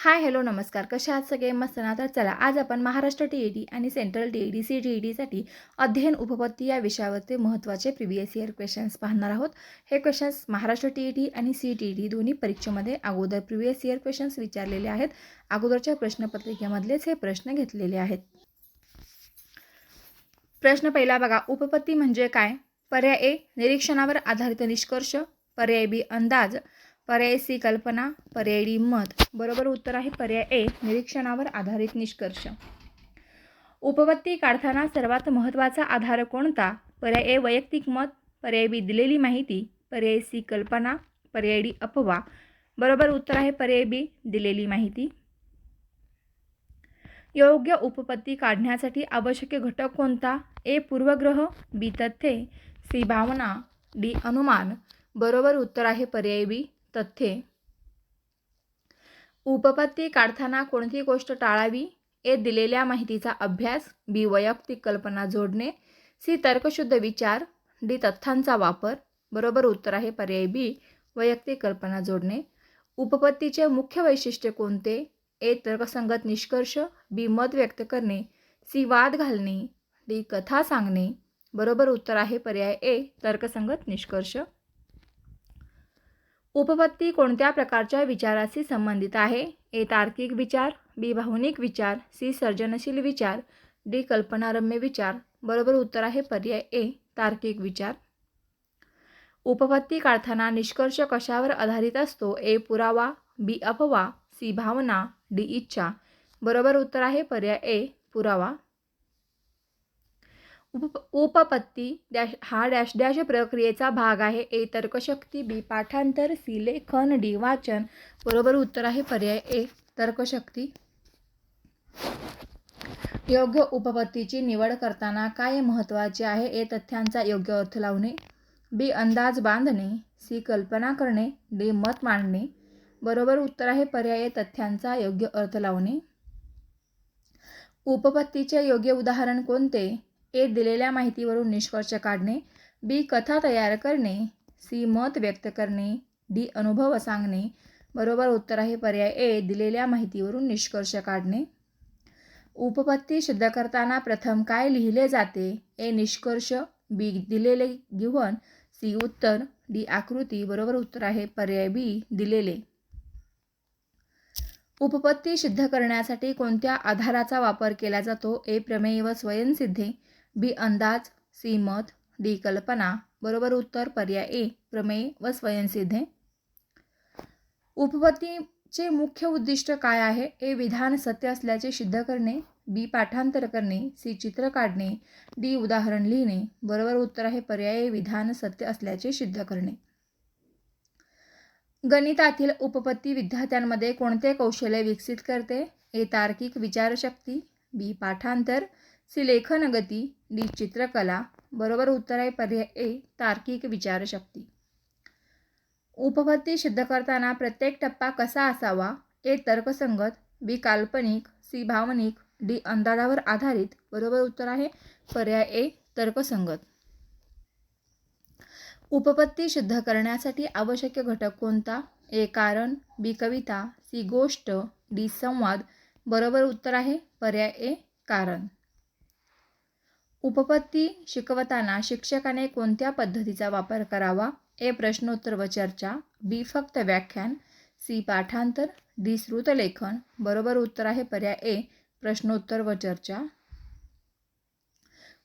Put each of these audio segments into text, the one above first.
Hi hello नमस्कार. कशा आहात सगळे? मस्त ना. तर चला आज आपण महाराष्ट्र टी आणि सेंट्रल टी साठी अध्ययन उपपत्ती या विषयावरती महत्त्वाचे प्रिव्हियस इयर क्वेश्चन्स पाहणार आहोत. हे क्वेश्चन्स महाराष्ट्र आणि CTET दोन्ही परीक्षेमध्ये अगोदर प्रिव्हियस इयर क्वेश्चन्स विचारलेले आहेत. अगोदरच्या प्रश्नपत्रिकेमधलेच हे प्रश्न घेतलेले आहेत. प्रश्न पहिला बघा. उपपत्ती म्हणजे काय? पर्याय ए निरीक्षणावर आधारित निष्कर्ष, पर्याय बी अंदाज, पर्याय सी कल्पना, पर्याय डी मत. बरोबर उत्तर आहे पर्याय ए निरीक्षणावर आधारित निष्कर्ष. उपपत्ती काढताना सर्वात महत्त्वाचा आधार कोणता? पर्याय ए वैयक्तिक मत, पर्याय बी दिलेली माहिती, पर्याय सी कल्पना, पर्याय डी अफवा. बरोबर उत्तर आहे पर्याय बी दिलेली माहिती. योग्य उपपत्ती काढण्यासाठी आवश्यक घटक कोणता? ए पूर्वग्रह, बी तथ्ये, सी भावना, डी अनुमान. बरोबर उत्तर आहे पर्याय बी तथ्ये. उपपत्ती काढताना कोणती गोष्ट टाळावी? ए दिलेल्या माहितीचा अभ्यास, बी वैयक्तिक कल्पना जोडणे, सी तर्कशुद्ध विचार, डी तथ्यांचा वापर. बरोबर उत्तर आहे पर्याय बी वैयक्तिक कल्पना जोडणे. उपपत्तीचे मुख्य वैशिष्ट्य कोणते? ए तर्कसंगत निष्कर्ष, बी मत व्यक्त करणे, सी वाद घालणे, डी कथा सांगणे. बरोबर उत्तर आहे पर्याय ए तर्कसंगत निष्कर्ष. उपपत्ती कोणत्या प्रकारच्या विचाराशी संबंधित आहे? ए तार्किक विचार, बी भावनिक विचार, सी सर्जनशील विचार, डी कल्पनारम्य विचार. बरोबर उत्तर आहे पर्याय ए तार्किक विचार. उपपत्ती काढताना निष्कर्ष कशावर आधारित असतो? ए पुरावा, बी अफवा, सी भावना, डी इच्छा. बरोबर उत्तर आहे पर्याय ए पुरावा. उपपत्ती डॅश हा डॅश डॅश प्रक्रियेचा भाग आहे. ए तर्कशक्ती, बी पाठांतर, सी लेखन, डी वाचन. बरोबर उत्तर आहे पर्याय ए तर्कशक्ती. योग्य उपपत्तीची निवड करताना काय महत्त्वाचे आहे? ए तथ्यांचा योग्य अर्थ लावणे, बी अंदाज बांधणे, सी कल्पना करणे, डी मत मांडणे. बरोबर उत्तर आहे पर्याय तथ्यांचा योग्य अर्थ लावणे. उपपत्तीचे योग्य उदाहरण कोणते? ए दिलेल्या माहितीवरून निष्कर्ष काढणे, बी कथा तयार करणे, सी मत व्यक्त करणे, डी अनुभव सांगणे. बरोबर उत्तर आहे पर्याय ए दिलेल्या माहितीवरून निष्कर्ष काढणे. उपपत्ती सिद्ध करताना प्रथम काय लिहिले जाते? ए निष्कर्ष, बी दिलेले गिव्हन, सी उत्तर, डी आकृती. बरोबर उत्तर आहे पर्याय बी दिलेले. उपपत्ती सिद्ध करण्यासाठी कोणत्या आधाराचा वापर केला जातो? ए प्रमेय व स्वयंसिद्धे, बी अंदाज, सी मत, डी कल्पना. बरोबर उत्तर पर्याय ए प्रमेय व स्वयंसिद्धे. उपपत्तीचे मुख्य उद्दिष्ट काय आहे? ए विधान सत्य असल्याचे सिद्ध करणे, बी पाठांतर करणे, सी चित्र काढणे, डी उदाहरण लिहिणे. बरोबर उत्तर आहे पर्याय विधान सत्य असल्याचे सिद्ध करणे. गणितातील उपपत्ती विद्यार्थ्यांमध्ये कोणते कौशल्य विकसित करते? ए तार्किक विचारशक्ती, बी पाठांतर, सी लेखन गती, डी चित्रकला. बरोबर उत्तर आहे पर्याय ए तार्किक विचारशक्ती. उपपत्ती सिद्ध करताना प्रत्येक टप्पा कसा असावा? ए तर्कसंगत, बी काल्पनिक, सी भावनिक, डी अंदाजावर आधारित. बरोबर उत्तर आहे पर्याय ए तर्कसंगत. उपपत्ती सिद्ध करण्यासाठी आवश्यक घटक कोणता? ए कारण, बी कविता, सी गोष्ट, डी संवाद. बरोबर उत्तर आहे पर्याय ए कारण. उपपत्ती शिकवताना शिक्षकाने कोणत्या पद्धतीचा वापर करावा? ए प्रश्नोत्तर व चर्चा, बी फक्त व्याख्यान, सी पाठांतर, डी श्रुतलेखन. बरोबर उत्तर आहे पर्याय ए प्रश्नोत्तर व चर्चा.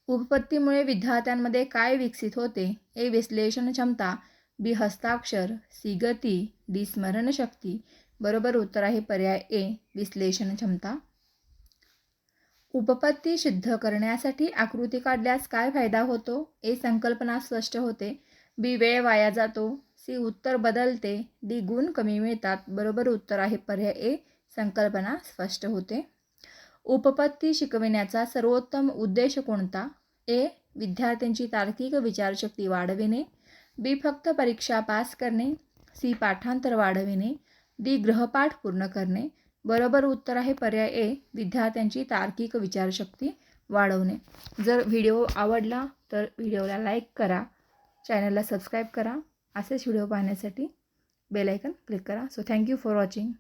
उपपत्तीमुळे विद्यार्थ्यांमध्ये काय विकसित होते? ए विश्लेषण क्षमता, बी हस्ताक्षर, सी गती, डी स्मरणशक्ती. बरोबर उत्तर आहे पर्याय ए विश्लेषण क्षमता. उपपत्ती सिद्ध करण्यासाठी आकृती काढल्यास काय फायदा होतो? ए संकल्पना स्पष्ट होते, बी वेळ वाया जातो, सी उत्तर बदलते, डी गुण कमी मिळतात. बरोबर उत्तर आहे पर्याय ए संकल्पना स्पष्ट होते. उपपत्ती शिकविण्याचा सर्वोत्तम उद्देश कोणता? ए विद्यार्थ्यांची तार्किक विचारशक्ती वाढविणे, बी फक्त परीक्षा पास करणे, सी पाठांतर वाढविणे, डी गृहपाठ पूर्ण करणे. बरोबर उत्तर आहे पर्याय ए विद्यार्थ्यांची तार्किक विचारशक्ती वाढवणे. जर व्हिडिओ आवडला तर व्हिडिओला लाईक करा, चॅनलला सबस्क्राईब करा. असेच व्हिडिओ पाहण्यासाठी बेल आयकन क्लिक करा. So thank you for watching.